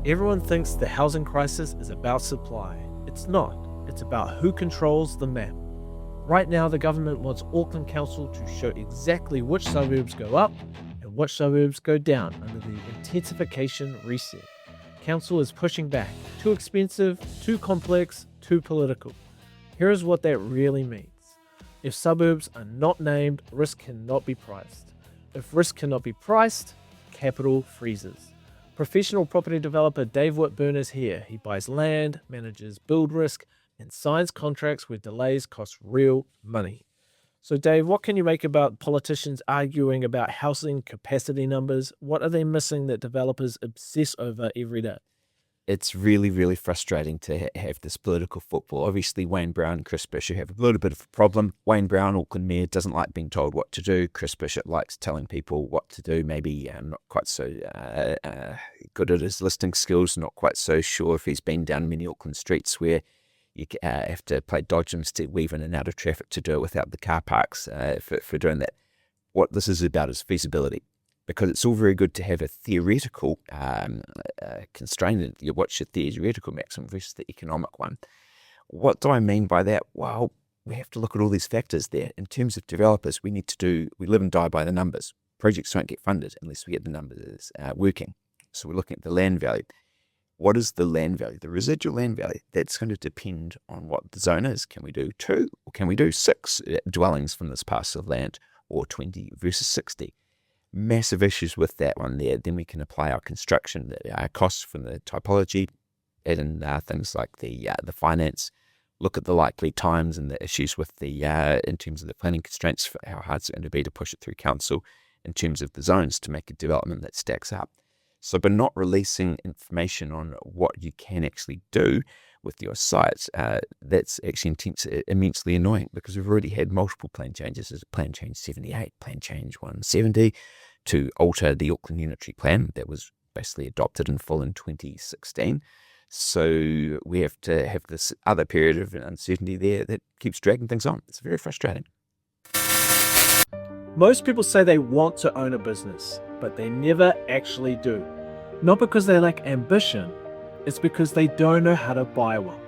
Everyone thinks the housing crisis is about supply. It's not. It's about who controls the map. Right now, the government wants Auckland Council to show exactly which suburbs go up and which suburbs go down under the intensification reset. Council is pushing back. Too expensive, too complex, too political. Here's what that really means. If suburbs are not named, risk cannot be priced. If risk cannot be priced, capital freezes. Professional property developer Dave Whitburn is here. He buys land, manages build risk, and signs contracts where delays cost real money. So Dave, what can you make about politicians arguing about housing capacity numbers? What are they missing that developers obsess over every day? It's really, really frustrating to have this political football. Obviously, Wayne Brown and Chris Bishop have a little bit of a problem. Wayne Brown, Auckland Mayor, doesn't like being told what to do. Chris Bishop likes telling people what to do. Maybe not quite so good at his listing skills, not quite so sure if he's been down many Auckland streets where you have to play dodgems to weave in and out of traffic to do it without the car parks for doing that. What this is about is feasibility. Because it's all very good to have a theoretical constraint. What's your theoretical maximum versus the economic one? What do I mean by that? Well, we have to look at all these factors there. In terms of developers, we live and die by the numbers. Projects don't get funded unless we get the numbers working. So we're looking at the land value. What is the land value? The residual land value, that's going to depend on what the zone is. Can we do 2 or can we do 6 dwellings from this parcel of land, or 20 versus 60? Massive issues with that one there. Then we can apply our construction, our costs from the typology, add in things like the finance, look at the likely times and the issues with the in terms of the planning constraints, for how hard it's going to be to push it through council, in terms of the zones to make a development that stacks up. So by not releasing information on what you can actually do with your sites, that's actually immensely annoying, because we've already had multiple plan changes. There's a plan change 78, plan change 170 to alter the Auckland Unitary Plan that was basically adopted in full in 2016. So we have to have this other period of uncertainty there that keeps dragging things on. It's very frustrating. Most people say they want to own a business, but they never actually do. Not because they lack ambition, it's because they don't know how to buy one.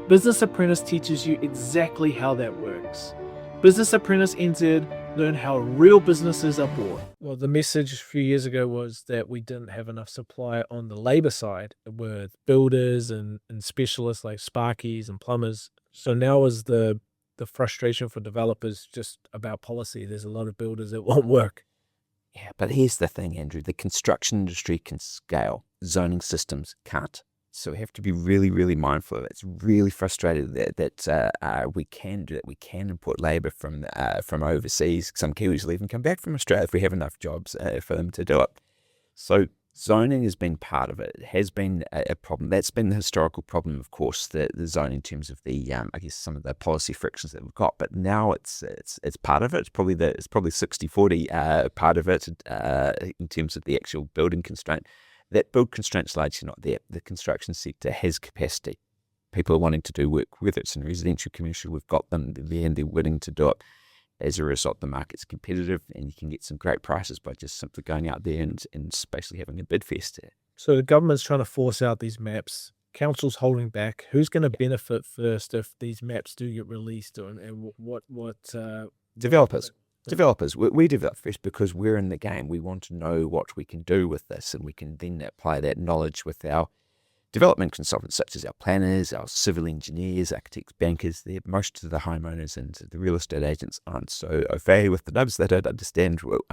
Business Apprentice teaches you exactly how that works. Business Apprentice NZ, learn how real businesses are bought. Well, the message a few years ago was that we didn't have enough supply on the labour side with builders and specialists like sparkies and plumbers. So now is the frustration for developers just about policy. There's a lot of builders that won't work. Yeah, but here's the thing, Andrew. The construction industry can scale. Zoning systems can't. So we have to be really, really mindful of it. It's really frustrating that we can do that. We can import labour from overseas. Some Kiwis will even come back from Australia if we have enough jobs for them to do it. So zoning has been part of it. It has been a problem. That's been the historical problem, of course, the zoning in terms of the I guess some of the policy frictions that we've got. But now it's part of it. It's probably 60-40 part of it in terms of the actual building constraint. That build constraint's largely not there. The construction sector has capacity. People are wanting to do work, whether it's in residential, commercial, we've got them there and they're willing to do it. As a result, the market's competitive and you can get some great prices by just simply going out there and basically having a bid fest. So the government's trying to force out these maps. Council's holding back. Who's going to benefit first if these maps do get released? And what Developers. Developers. We develop first because we're in the game. We want to know what we can do with this, and we can then apply that knowledge with our development consultants, such as our planners, our civil engineers, architects, bankers. Most of the homeowners and the real estate agents aren't so au fait with the nubs. They don't understand what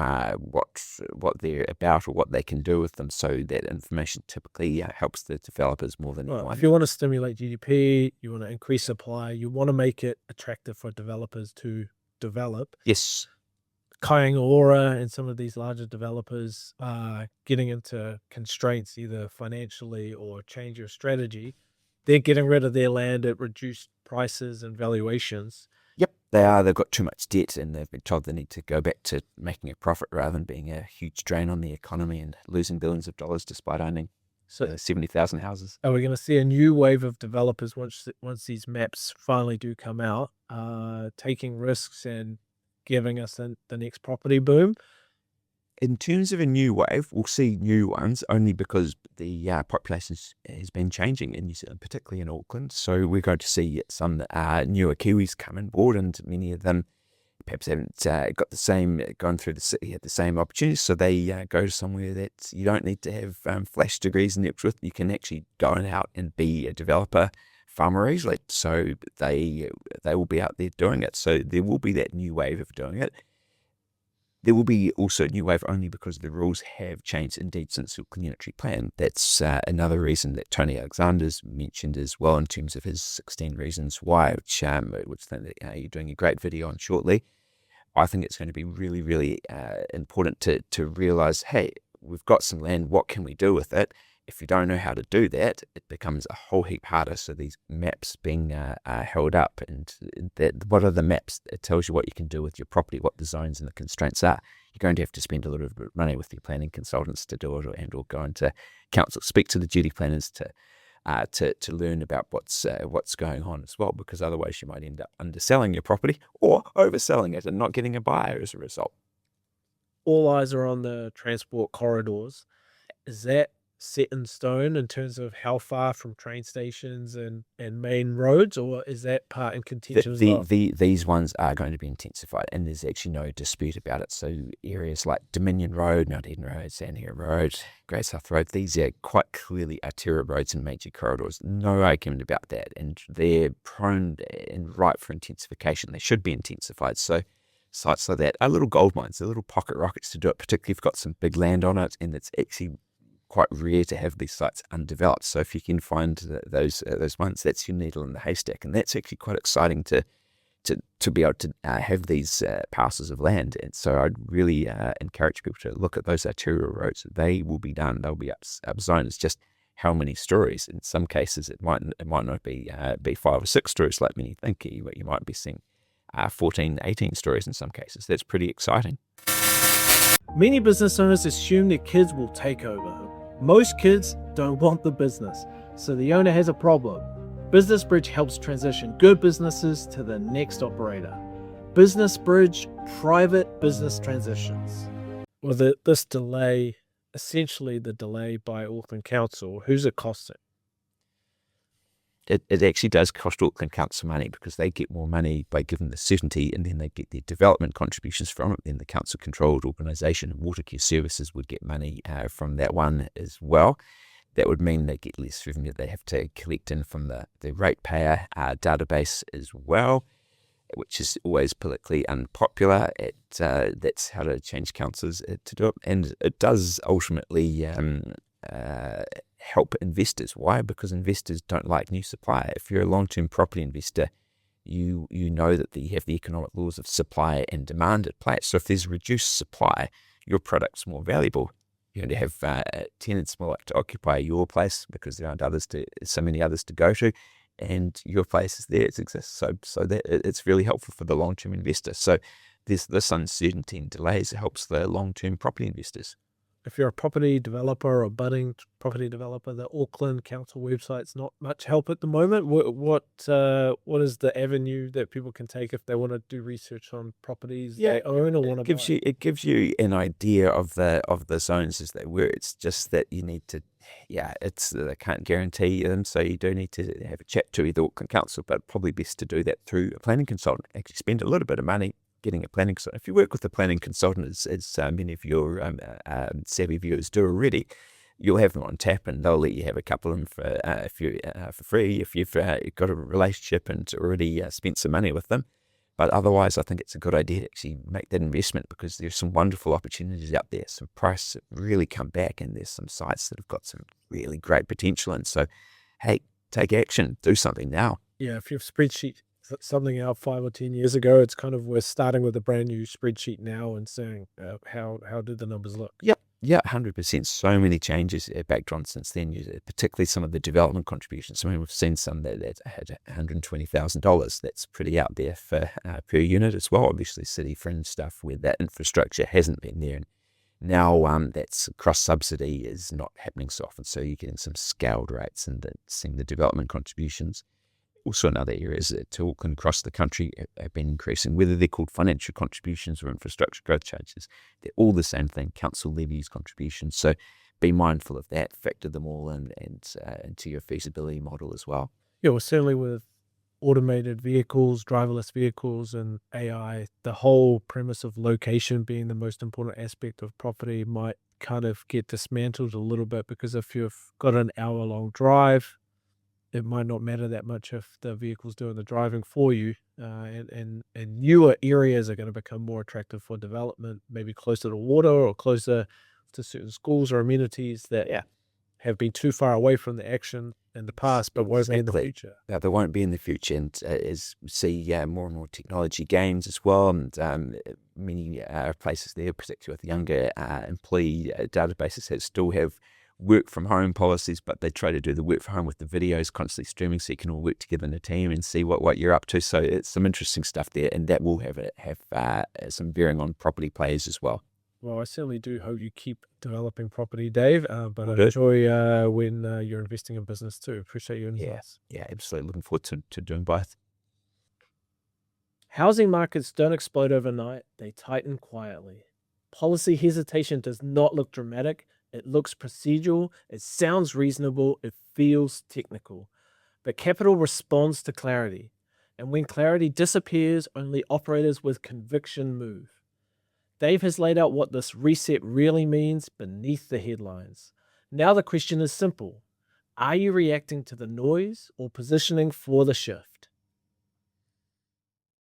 they're about or what they can do with them. So that information typically helps the developers more than anyone. If you want to stimulate GDP, you want to increase supply, you want to make it attractive for developers to develop. Yes. Kaingaora and some of these larger developers are getting into constraints, either financially or change your strategy. They're getting rid of their land at reduced prices and valuations. Yep, they are. They've got too much debt and they've been told they need to go back to making a profit rather than being a huge drain on the economy and losing billions of dollars despite owning 70,000 houses. Are we going to see a new wave of developers once these maps finally do come out, taking risks and giving us the next property boom? In terms of a new wave, we'll see new ones only because the population has been changing in New Zealand, particularly in Auckland. So we're going to see some newer Kiwis come on board, and many of them perhaps haven't got the same, gone through the city, had the same opportunities. So they go to somewhere that you don't need to have flash degrees in depth with. You can actually go out and be a developer farmer easily. So they will be out there doing it. So there will be that new wave of doing it. There will be also a new wave only because the rules have changed indeed since the Auckland Unitary Plan. That's another reason that Tony Alexander's mentioned as well in terms of his 16 reasons why, which you're doing a great video on shortly. I think it's going to be really, really important to realise, hey, we've got some land, what can we do with it? If you don't know how to do that, it becomes a whole heap harder. So these maps being held up, and what are the maps? It tells you what you can do with your property, what the zones and the constraints are. You're going to have to spend a little bit of money with your planning consultants to do it, or go into council, speak to the duty planners to learn about what's going on as well, because otherwise you might end up underselling your property or overselling it and not getting a buyer as a result. All eyes are on the transport corridors. Is that set in stone in terms of how far from train stations and main roads, or is that part in contention as well? These ones are going to be intensified, and there's actually no dispute about it. So areas like Dominion Road, Mount Eden Road, Sandhill Road, Great South Road, these are quite clearly arterial roads and major corridors. No argument about that, and they're prone and ripe for intensification. They should be intensified. So sites like that are little gold mines, they're little pocket rockets to do it, particularly if you've got some big land on it, and it's actually quite rare to have these sites undeveloped. So if you can find those ones, that's your needle in the haystack, and that's actually quite exciting to be able to have these parcels of land. And so I'd really encourage people to look at those arterial roads. They will be done. They'll be up zone. It's just how many stories. In some cases, it might not be 5 or 6 stories like many think. But you might be seeing 14, 18 stories in some cases. That's pretty exciting. Many business owners assume their kids will take over. Most kids don't want the business, so the owner has a problem. Business Bridge helps transition good businesses to the next operator. Business Bridge, private business transitions. Well, this delay, essentially the delay by Auckland Council, who's it costing? It actually does cost Auckland Council money, because they get more money by giving the certainty, and then they get their development contributions from it. Then the council-controlled organisation, Watercare Services, would get money from that one as well. That would mean they get less revenue they have to collect in from the ratepayer database as well, which is always politically unpopular. That's how to change councils to do it, and it does ultimately help investors. Why? Because investors don't like new supply. If you're a long-term property investor, you know that you have the economic laws of supply and demand at play. So if there's reduced supply, your product's more valuable. You're going to have tenants more like to occupy your place because there aren't so many others to go to, and your place is there, it exists. So that it's really helpful for the long-term investor. So this uncertainty and delays helps the long-term property investors. If you're a property developer or budding property developer, the Auckland Council website's not much help at the moment. What is the avenue that people can take if they want to do research on propities they own or want to buy? It gives you an idea of the zones as they were. It's just that you need to, they can't guarantee them, so you do need to have a chat to the Auckland Council, but probably best to do that through a planning consultant. Actually spend a little bit of money getting a planning consultant. If you work with a planning consultant, as many of your savvy viewers do already, you'll have them on tap, and they'll let you have a couple of them for free if you've got a relationship and already spent some money with them. But otherwise, I think it's a good idea to actually make that investment, because there's some wonderful opportunities out there, some prices that really come back, and there's some sites that have got some really great potential. And so, hey, take action, do something now. Yeah, if your spreadsheet something out 5 or 10 years ago, it's kind of, we're starting with a brand new spreadsheet now and saying, how do the numbers look? Yep. Yeah, 100%. So many changes backed on since then, particularly some of the development contributions. I mean, we've seen some that had $120,000. That's pretty out there for per unit as well. Obviously, city fringe stuff where that infrastructure hasn't been there. And now that's cross-subsidy is not happening so often. So you're getting some scaled rates, and seeing the development contributions Also in other areas that Auckland across the country have been increasing, whether they're called financial contributions or infrastructure growth charges. They're all the same thing, council levies, contributions. So be mindful of that, factor them all in and into your feasibility model as well. Yeah, well, certainly with automated vehicles, driverless vehicles, and AI, the whole premise of location being the most important aspect of property might kind of get dismantled a little bit, because if you've got an hour-long drive, it might not matter that much if the vehicle's doing the driving for you. And newer areas are going to become more attractive for development, maybe closer to water or closer to certain schools or amenities that have been too far away from the action in the past, but won't be in the Exactly. future. There won't be in the future, and as we see more and more technology gains as well, and many places there, particularly with younger employee databases that still have work from home policies, but they try to do the work from home with the videos constantly streaming, so you can all work together in a team and see what you're up to. So it's some interesting stuff there, and that will have some bearing on property players as well. Well, I certainly do hope you keep developing property, Dave, but I Good. enjoy when you're investing in business too. Appreciate your Yeah, insights. yeah, absolutely. Looking forward to doing both. Housing markets don't explode overnight, they tighten quietly. Policy hesitation does not look dramatic, it looks procedural, it sounds reasonable, it feels technical. But capital responds to clarity, and when clarity disappears, only operators with conviction move. Dave has laid out what this reset really means beneath the headlines. Now the question is simple: are you reacting to the noise or positioning for the shift?